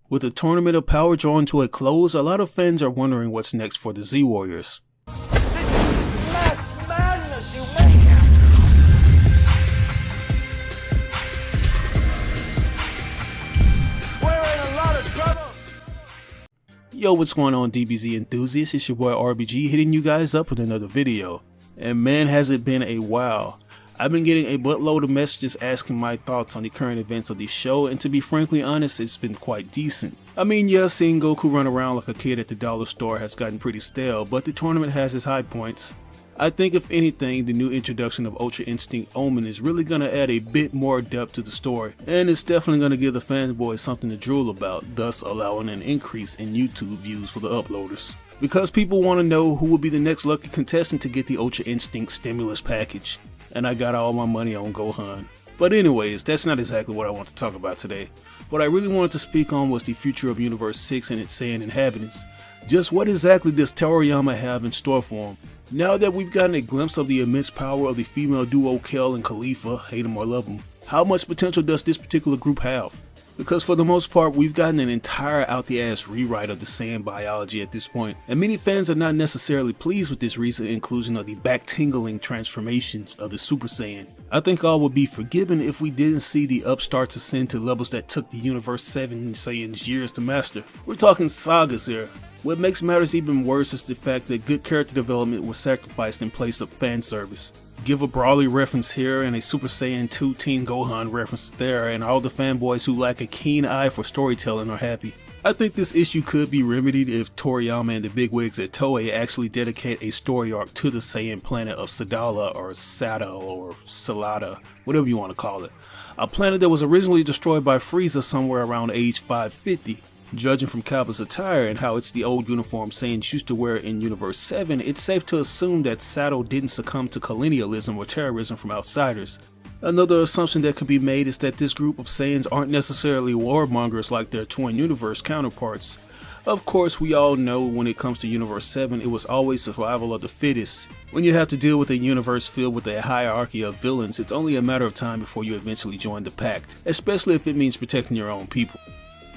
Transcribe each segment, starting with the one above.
With the Tournament of Power drawing to a close, a lot of fans are wondering what's next for the Z Warriors. Mass madness, you maniac! We're in a lot of trouble! Yo, what's going on, DBZ enthusiasts? It's your boy RBG hitting you guys up with another video. And man, has it been a while. I've been getting a buttload of messages asking my thoughts on the current events of the show, and to be frankly honest, it's been quite decent. I mean, yeah, seeing Goku run around like a kid at the dollar store has gotten pretty stale, but the tournament has its high points. I think if anything, the new introduction of Ultra Instinct Omen is really going to add a bit more depth to the story, and it's definitely going to give the fanboys something to drool about, thus allowing an increase in YouTube views for the uploaders. Because people want to know who will be the next lucky contestant to get the Ultra Instinct stimulus package. And I got all my money on Gohan. But anyways, that's not exactly what I want to talk about today. What I really wanted to speak on was the future of Universe 6 and its Saiyan inhabitants. Just what exactly does Toriyama have in store for him? Now that we've gotten a glimpse of the immense power of the female duo Kel and Khalifa, hate them or love them, how much potential does this particular group have? Because for the most part, we've gotten an entire out-the-ass rewrite of the Saiyan biology at this point, and many fans are not necessarily pleased with this recent inclusion of the back-tingling transformations of the Super Saiyan. I think all would be forgiven if we didn't see the upstarts ascend to levels that took the Universe 7 Saiyans years to master. We're talking sagas here. What makes matters even worse is the fact that good character development was sacrificed in place of fan service. Give a Brawly reference here and a Super Saiyan 2 Teen Gohan reference there, and all the fanboys who lack a keen eye for storytelling are happy. I think this issue could be remedied if Toriyama and the bigwigs at Toei actually dedicate a story arc to the Saiyan planet of Sadala or Sada or Salada, whatever you want to call it. A planet that was originally destroyed by Frieza somewhere around age 550. Judging from Cabba's attire and how it's the old uniform Saiyans used to wear in Universe 7, it's safe to assume that Sato didn't succumb to colonialism or terrorism from outsiders. Another assumption that could be made is that this group of Saiyans aren't necessarily warmongers like their twin universe counterparts. Of course, we all know when it comes to Universe 7, it was always survival of the fittest. When you have to deal with a universe filled with a hierarchy of villains, it's only a matter of time before you eventually join the pact, especially if it means protecting your own people.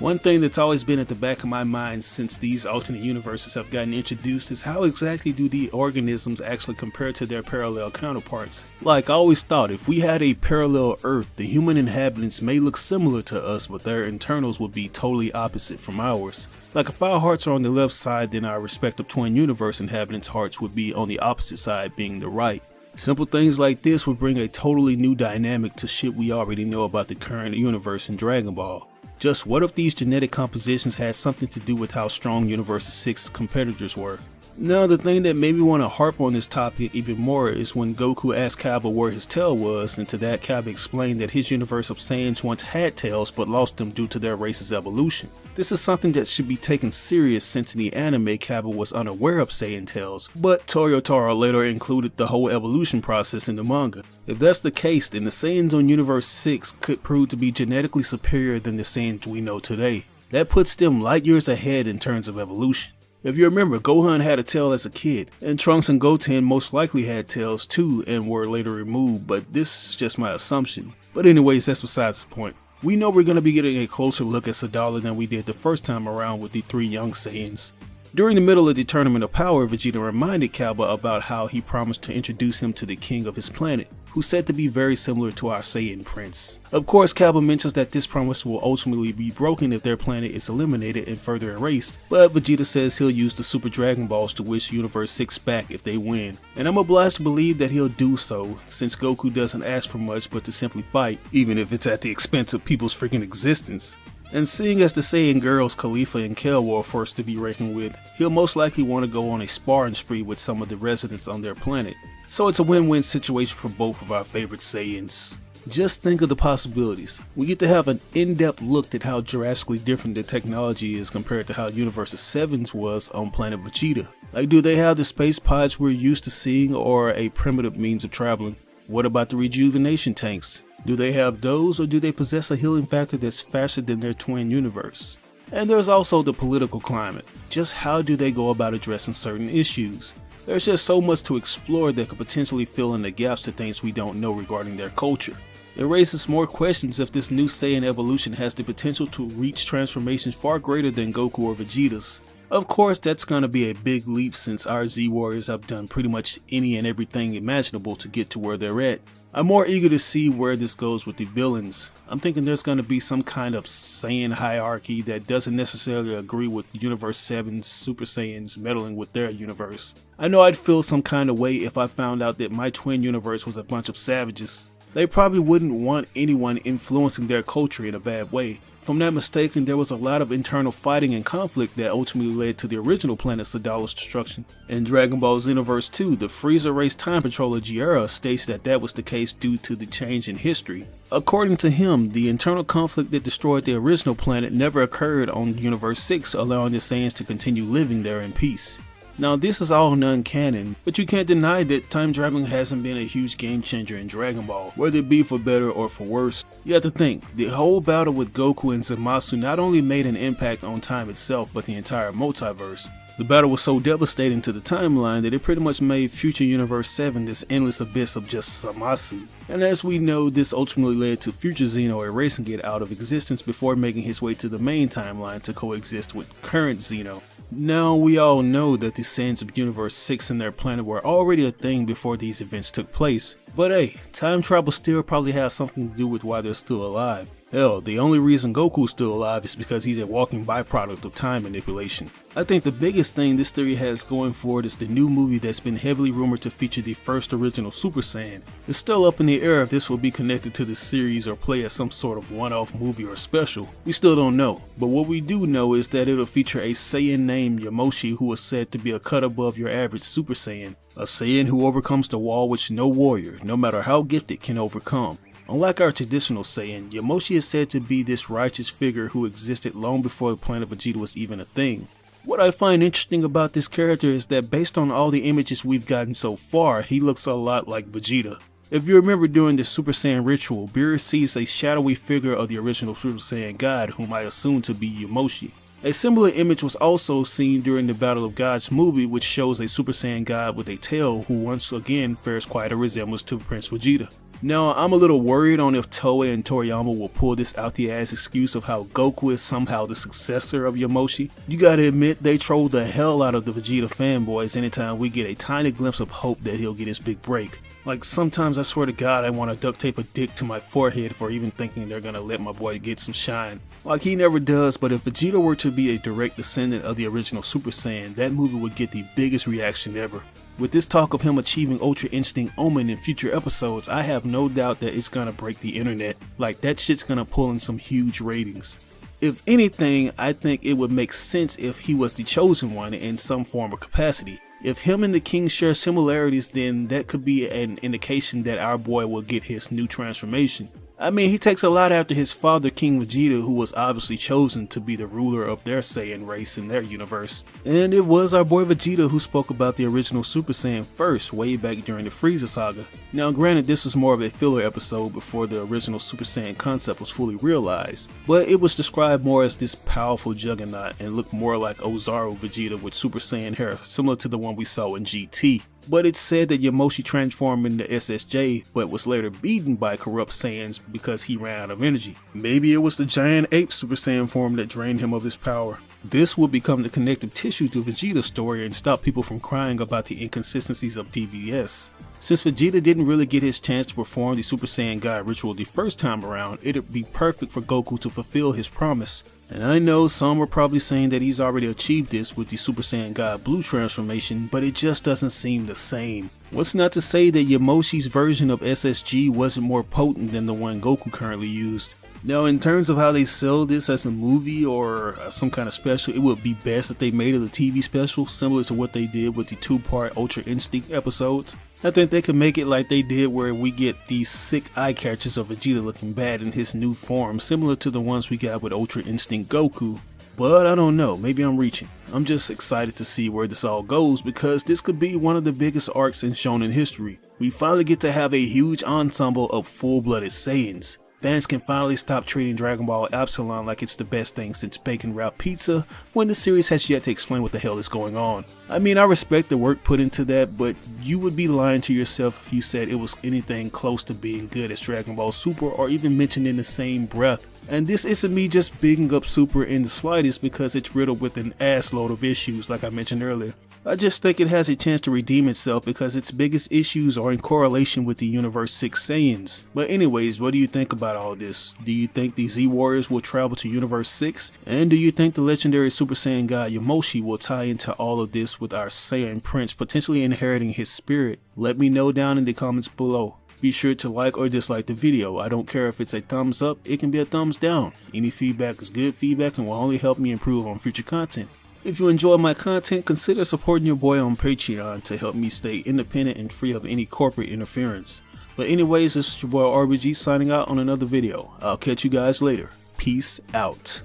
One thing that's always been at the back of my mind since these alternate universes have gotten introduced is how exactly do the organisms actually compare to their parallel counterparts. Like I always thought, if we had a parallel Earth, the human inhabitants may look similar to us, but their internals would be totally opposite from ours. Like if our hearts are on the left side, then our respective twin universe inhabitants' hearts would be on the opposite side, being the right. Simple things like this would bring a totally new dynamic to shit we already know about the current universe in Dragon Ball. Just what if these genetic compositions had something to do with how strong Universe 6's competitors were? Now, the thing that made me want to harp on this topic even more is when Goku asked Cabba where his tail was, and to that Cabba explained that his universe of Saiyans once had tails but lost them due to their race's evolution. This is something that should be taken serious since in the anime Cabba was unaware of Saiyan tails, but Toyotaro later included the whole evolution process in the manga. If that's the case, then the Saiyans on Universe 6 could prove to be genetically superior than the Saiyans we know today. That puts them light years ahead in terms of evolution. If you remember, Gohan had a tail as a kid, and Trunks and Goten most likely had tails too and were later removed, but this is just my assumption. But anyways, that's besides the point. We know we're going to be getting a closer look at Sadala than we did the first time around with the 3 young Saiyans. During the middle of the Tournament of Power, Vegeta reminded Cabba about how he promised to introduce him to the king of his planet, who's said to be very similar to our Saiyan prince. Of course, Cabba mentions that this promise will ultimately be broken if their planet is eliminated and further erased, but Vegeta says he'll use the Super Dragon Balls to wish Universe 6 back if they win. And I'm obliged to believe that he'll do so, since Goku doesn't ask for much but to simply fight, even if it's at the expense of people's freaking existence. And seeing as the Saiyan girls Khalifa and Kel were first to be reckoned with, he'll most likely want to go on a sparring spree with some of the residents on their planet. So it's a win-win situation for both of our favorite Saiyans. Just think of the possibilities. We get to have an in-depth look at how drastically different the technology is compared to how Universe 7's was on planet Vegeta. Like, do they have the space pods we're used to seeing or a primitive means of traveling? What about the rejuvenation tanks? Do they have those, or do they possess a healing factor that's faster than their twin universe? And there's also the political climate. Just how do they go about addressing certain issues? There's just so much to explore that could potentially fill in the gaps to things we don't know regarding their culture. It raises more questions if this new Saiyan evolution has the potential to reach transformations far greater than Goku or Vegeta's. Of course, that's gonna be a big leap since our Z Warriors have done pretty much any and everything imaginable to get to where they're at. I'm more eager to see where this goes with the villains. I'm thinking there's gonna be some kind of Saiyan hierarchy that doesn't necessarily agree with Universe 7's Super Saiyans meddling with their universe. I know I'd feel some kind of way if I found out that my twin universe was a bunch of savages. They probably wouldn't want anyone influencing their culture in a bad way. If I'm not mistaken, there was a lot of internal fighting and conflict that ultimately led to the original planet Sadala's destruction. In Dragon Ball Xenoverse 2, the Frieza Race Time Patroller Jiera states that was the case due to the change in history. According to him, the internal conflict that destroyed the original planet never occurred on Universe 6, allowing the Saiyans to continue living there in peace. Now this is all non-canon, but you can't deny that time traveling hasn't been a huge game changer in Dragon Ball, whether it be for better or for worse. You have to think, the whole battle with Goku and Zamasu not only made an impact on time itself, but the entire multiverse. The battle was so devastating to the timeline that it pretty much made Future Universe 7 this endless abyss of just Zamasu. And as we know, this ultimately led to Future Xeno erasing it out of existence before making his way to the main timeline to coexist with current Xeno. Now we all know that the Saiyans of Universe 6 and their planet were already a thing before these events took place, but hey, time travel still probably has something to do with why they're still alive. Hell, the only reason Goku's still alive is because he's a walking byproduct of time manipulation. I think the biggest thing this theory has going for it is the new movie that's been heavily rumored to feature the first original Super Saiyan. It's still up in the air if this will be connected to the series or play as some sort of one-off movie or special. We still don't know, but what we do know is that it'll feature a Saiyan named Yamoshi who is said to be a cut above your average Super Saiyan. A Saiyan who overcomes the wall which no warrior, no matter how gifted, can overcome. Unlike our traditional Saiyan, Yamoshi is said to be this righteous figure who existed long before the planet Vegeta was even a thing. What I find interesting about this character is that based on all the images we've gotten so far, he looks a lot like Vegeta. If you remember during the Super Saiyan ritual, Beerus sees a shadowy figure of the original Super Saiyan God, whom I assume to be Yamoshi. A similar image was also seen during the Battle of Gods movie, which shows a Super Saiyan God with a tail who once again bears quite a resemblance to Prince Vegeta. Now, I'm a little worried on if Toei and Toriyama will pull this out the ass excuse of how Goku is somehow the successor of Yamoshi. You gotta admit, they troll the hell out of the Vegeta fanboys anytime we get a tiny glimpse of hope that he'll get his big break. Like, sometimes I swear to God I want to duct tape a dick to my forehead for even thinking they're gonna let my boy get some shine. Like, he never does, but if Vegeta were to be a direct descendant of the original Super Saiyan, that movie would get the biggest reaction ever. With this talk of him achieving Ultra Instinct Omen in future episodes, I have no doubt that it's gonna break the internet. Like, that shit's gonna pull in some huge ratings. If anything, I think it would make sense if he was the chosen one in some form or capacity. If him and the king share similarities, then that could be an indication that our boy will get his new transformation. I mean, he takes a lot after his father, King Vegeta, who was obviously chosen to be the ruler of their Saiyan race in their universe. And it was our boy Vegeta who spoke about the original Super Saiyan first, way back during the Frieza saga. Now granted, this was more of a filler episode before the original Super Saiyan concept was fully realized, but it was described more as this powerful juggernaut and looked more like Ozaru Vegeta with Super Saiyan hair, similar to the one we saw in GT. But it's said that Yamoshi transformed into SSJ, but was later beaten by corrupt Saiyans because he ran out of energy. Maybe it was the giant ape Super Saiyan form that drained him of his power. This would become the connective tissue to Vegeta's story and stop people from crying about the inconsistencies of TVS. Since Vegeta didn't really get his chance to perform the Super Saiyan God ritual the first time around, it'd be perfect for Goku to fulfill his promise. And I know some were probably saying that he's already achieved this with the Super Saiyan God Blue transformation, but it just doesn't seem the same. What's not to say that Yamoshi's version of SSG wasn't more potent than the one Goku currently used. Now, in terms of how they sell this as a movie or some kind of special, it would be best if they made it a TV special, similar to what they did with the 2-part Ultra Instinct episodes. I think they could make it like they did where we get these sick eye catches of Vegeta looking bad in his new form, similar to the ones we got with Ultra Instinct Goku. But I don't know, maybe I'm reaching. I'm just excited to see where this all goes because this could be one of the biggest arcs in shonen history. We finally get to have a huge ensemble of full-blooded Saiyans. Fans can finally stop treating Dragon Ball Epsilon like it's the best thing since bacon wrapped pizza when the series has yet to explain what the hell is going on. I mean, I respect the work put into that, but you would be lying to yourself if you said it was anything close to being good as Dragon Ball Super or even mentioned in the same breath. And this isn't me just bigging up Super in the slightest because it's riddled with an ass load of issues like I mentioned earlier. I just think it has a chance to redeem itself because its biggest issues are in correlation with the Universe 6 Saiyans. But anyways, what do you think about all this? Do you think the Z Warriors will travel to Universe 6? And do you think the legendary Super Saiyan God Yamoshi will tie into all of this with our Saiyan Prince potentially inheriting his spirit? Let me know down in the comments below. Be sure to like or dislike the video. I don't care if it's a thumbs up, it can be a thumbs down. Any feedback is good feedback and will only help me improve on future content. If you enjoy my content, consider supporting your boy on Patreon to help me stay independent and free of any corporate interference. But anyways, this is your boy RBG signing out on another video. I'll catch you guys later. Peace out.